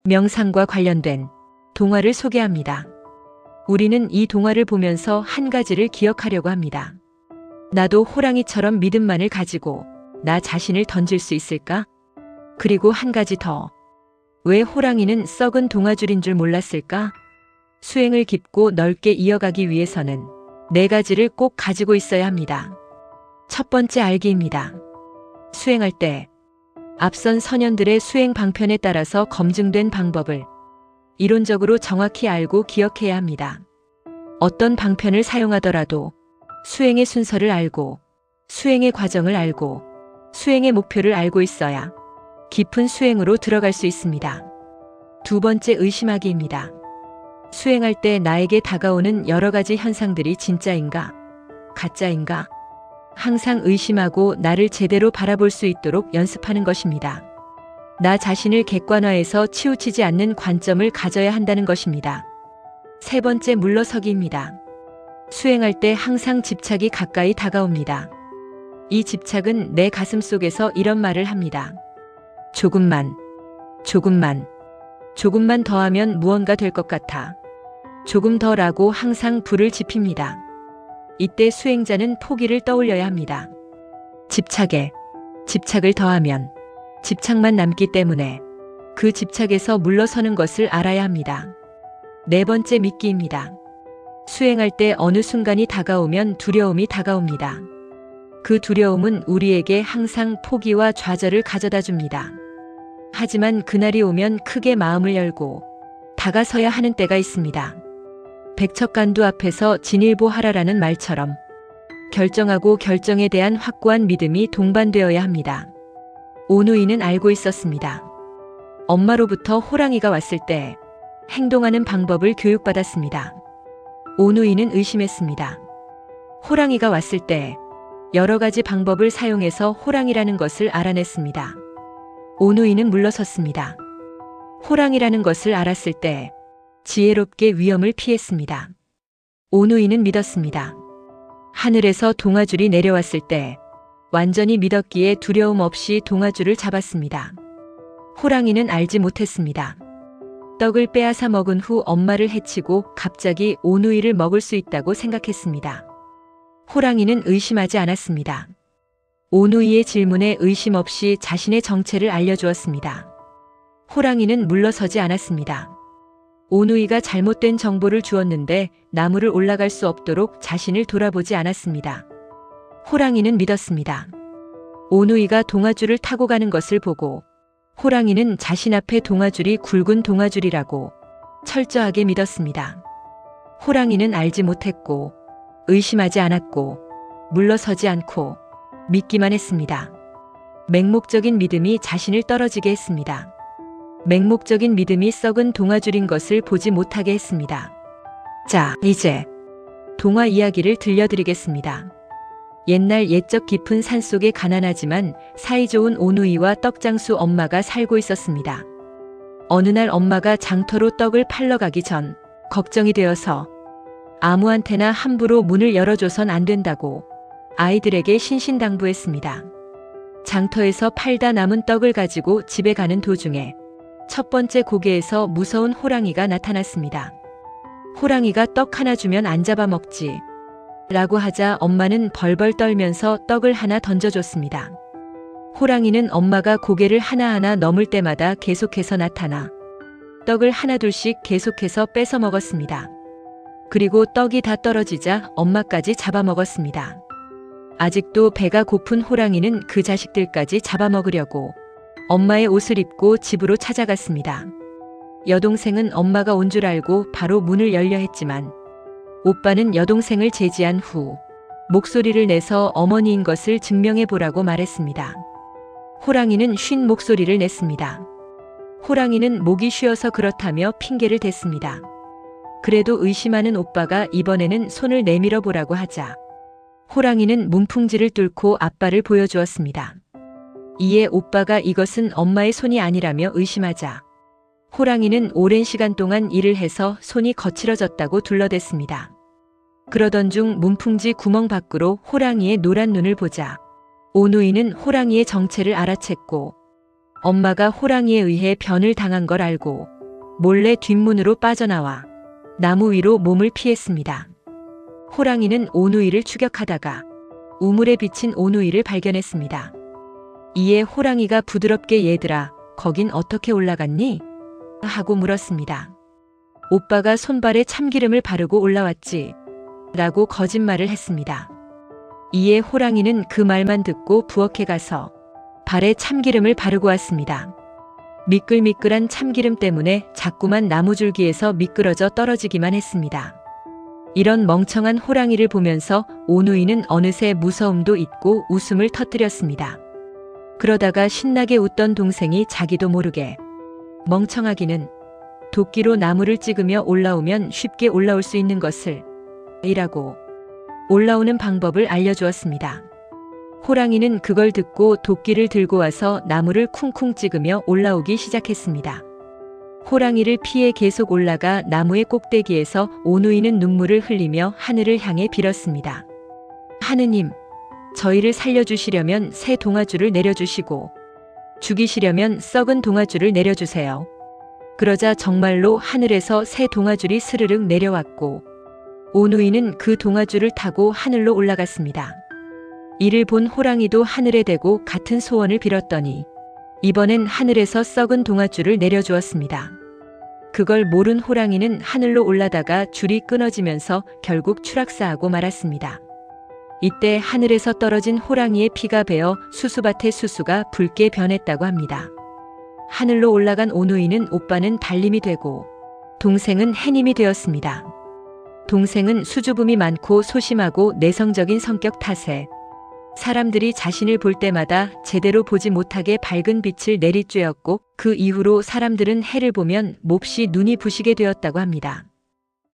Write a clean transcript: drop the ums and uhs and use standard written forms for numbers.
명상과 관련된 동화를 소개합니다. 우리는 이 동화를 보면서 한 가지를 기억하려고 합니다. 나도 호랑이처럼 믿음만을 가지고 나 자신을 던질 수 있을까? 그리고 한 가지 더. 왜 호랑이는 썩은 동아줄인 줄 몰랐을까? 수행을 깊고 넓게 이어가기 위해서는 네 가지를 꼭 가지고 있어야 합니다. 첫 번째 알기입니다. 수행할 때 앞선 선현들의 수행 방편에 따라서 검증된 방법을 이론적으로 정확히 알고 기억해야 합니다. 어떤 방편을 사용하더라도 수행의 순서를 알고 수행의 과정을 알고 수행의 목표를 알고 있어야 깊은 수행으로 들어갈 수 있습니다. 두 번째 의심하기입니다. 수행할 때 나에게 다가오는 여러 가지 현상들이 진짜인가? 가짜인가? 항상 의심하고 나를 제대로 바라볼 수 있도록 연습하는 것입니다. 나 자신을 객관화해서 치우치지 않는 관점을 가져야 한다는 것입니다. 세 번째 물러서기입니다. 수행할 때 항상 집착이 가까이 다가옵니다. 이 집착은 내 가슴 속에서 이런 말을 합니다. 조금만 더하면 무언가 될 것 같아. 조금 더라고 항상 불을 지핍니다. 이때 수행자는 포기를 떠올려야 합니다. 집착을 더하면 집착만 남기 때문에 그 집착에서 물러서는 것을 알아야 합니다. 네 번째 믿기입니다. 수행할 때 어느 순간이 다가오면 두려움이 다가옵니다. 그 두려움은 우리에게 항상 포기와 좌절을 가져다 줍니다. 하지만 그날이 오면 크게 마음을 열고 다가서야 하는 때가 있습니다. 백척간두 앞에서 진일보하라라는 말처럼 결정하고 결정에 대한 확고한 믿음이 동반되어야 합니다. 오누이는 알고 있었습니다. 엄마로부터 호랑이가 왔을 때 행동하는 방법을 교육받았습니다. 오누이는 의심했습니다. 호랑이가 왔을 때 여러 가지 방법을 사용해서 호랑이라는 것을 알아냈습니다. 오누이는 물러섰습니다. 호랑이라는 것을 알았을 때 지혜롭게 위험을 피했습니다. 오누이는 믿었습니다. 하늘에서 동아줄이 내려왔을 때 완전히 믿었기에 두려움 없이 동아줄을 잡았습니다. 호랑이는 알지 못했습니다. 떡을 빼앗아 먹은 후 엄마를 해치고 갑자기 오누이를 먹을 수 있다고 생각했습니다. 호랑이는 의심하지 않았습니다. 오누이의 질문에 의심 없이 자신의 정체를 알려주었습니다. 호랑이는 물러서지 않았습니다. 오누이가 잘못된 정보를 주었는데 나무를 올라갈 수 없도록 자신을 돌아보지 않았습니다. 호랑이는 믿었습니다. 오누이가 동아줄을 타고 가는 것을 보고 호랑이는 자신 앞에 동아줄이 굵은 동아줄이라고 철저하게 믿었습니다. 호랑이는 알지 못했고 의심하지 않았고 물러서지 않고 믿기만 했습니다. 맹목적인 믿음이 자신을 떨어지게 했습니다. 맹목적인 믿음이 썩은 동아줄인 것을 보지 못하게 했습니다. 자, 이제 동화 이야기를 들려드리겠습니다. 옛날 옛적 깊은 산속에 가난하지만 사이좋은 오누이와 떡장수 엄마가 살고 있었습니다. 어느 날 엄마가 장터로 떡을 팔러 가기 전 걱정이 되어서 아무한테나 함부로 문을 열어줘선 안 된다고 아이들에게 신신당부했습니다. 장터에서 팔다 남은 떡을 가지고 집에 가는 도중에 첫 번째 고개에서 무서운 호랑이가 나타났습니다. 호랑이가 떡 하나 주면 안 잡아먹지 라고 하자 엄마는 벌벌 떨면서 떡을 하나 던져줬습니다. 호랑이는 엄마가 고개를 하나하나 넘을 때마다 계속해서 나타나 떡을 하나둘씩 계속해서 뺏어 먹었습니다. 그리고 떡이 다 떨어지자 엄마까지 잡아먹었습니다. 아직도 배가 고픈 호랑이는 그 자식들까지 잡아먹으려고 엄마의 옷을 입고 집으로 찾아갔습니다. 여동생은 엄마가 온 줄 알고 바로 문을 열려 했지만 오빠는 여동생을 제지한 후 목소리를 내서 어머니인 것을 증명해 보라고 말했습니다. 호랑이는 쉰 목소리를 냈습니다. 호랑이는 목이 쉬어서 그렇다며 핑계를 댔습니다. 그래도 의심하는 오빠가 이번에는 손을 내밀어 보라고 하자 호랑이는 문풍지를 뚫고 앞발을 보여주었습니다. 이에 오빠가 이것은 엄마의 손이 아니라며 의심하자 호랑이는 오랜 시간 동안 일을 해서 손이 거칠어졌다고 둘러댔습니다. 그러던 중 문풍지 구멍 밖으로 호랑이의 노란 눈을 보자 오누이는 호랑이의 정체를 알아챘고 엄마가 호랑이에 의해 변을 당한 걸 알고 몰래 뒷문으로 빠져나와 나무 위로 몸을 피했습니다. 호랑이는 오누이를 추격하다가 우물에 비친 오누이를 발견했습니다. 이에 호랑이가 부드럽게 얘들아, 거긴 어떻게 올라갔니? 하고 물었습니다. 오빠가 손발에 참기름을 바르고 올라왔지. 라고 거짓말을 했습니다. 이에 호랑이는 그 말만 듣고 부엌에 가서 발에 참기름을 바르고 왔습니다. 미끌미끌한 참기름 때문에 자꾸만 나무줄기에서 미끄러져 떨어지기만 했습니다. 이런 멍청한 호랑이를 보면서 오누이는 어느새 무서움도 잊고 웃음을 터뜨렸습니다. 그러다가 신나게 웃던 동생이 자기도 모르게 멍청하기는 도끼로 나무를 찍으며 올라오면 쉽게 올라올 수 있는 것을 이라고 올라오는 방법을 알려주었습니다. 호랑이는 그걸 듣고 도끼를 들고 와서 나무를 쿵쿵 찍으며 올라오기 시작했습니다. 호랑이를 피해 계속 올라가 나무의 꼭대기에서 오누이는 눈물을 흘리며 하늘을 향해 빌었습니다. 하느님, 저희를 살려주시려면 새 동아줄을 내려주시고 죽이시려면 썩은 동아줄을 내려주세요. 그러자 정말로 하늘에서 새 동아줄이 스르륵 내려왔고 오누이는 그 동아줄을 타고 하늘로 올라갔습니다. 이를 본 호랑이도 하늘에 대고 같은 소원을 빌었더니 이번엔 하늘에서 썩은 동아줄을 내려주었습니다. 그걸 모른 호랑이는 하늘로 올라다가 줄이 끊어지면서 결국 추락사하고 말았습니다. 이때 하늘에서 떨어진 호랑이의 피가 베어 수수밭의 수수가 붉게 변했다고 합니다. 하늘로 올라간 오누이는 오빠는 달님이 되고 동생은 해님이 되었습니다. 동생은 수줍음이 많고 소심하고 내성적인 성격 탓에 사람들이 자신을 볼 때마다 제대로 보지 못하게 밝은 빛을 내리쬐었고 그 이후로 사람들은 해를 보면 몹시 눈이 부시게 되었다고 합니다.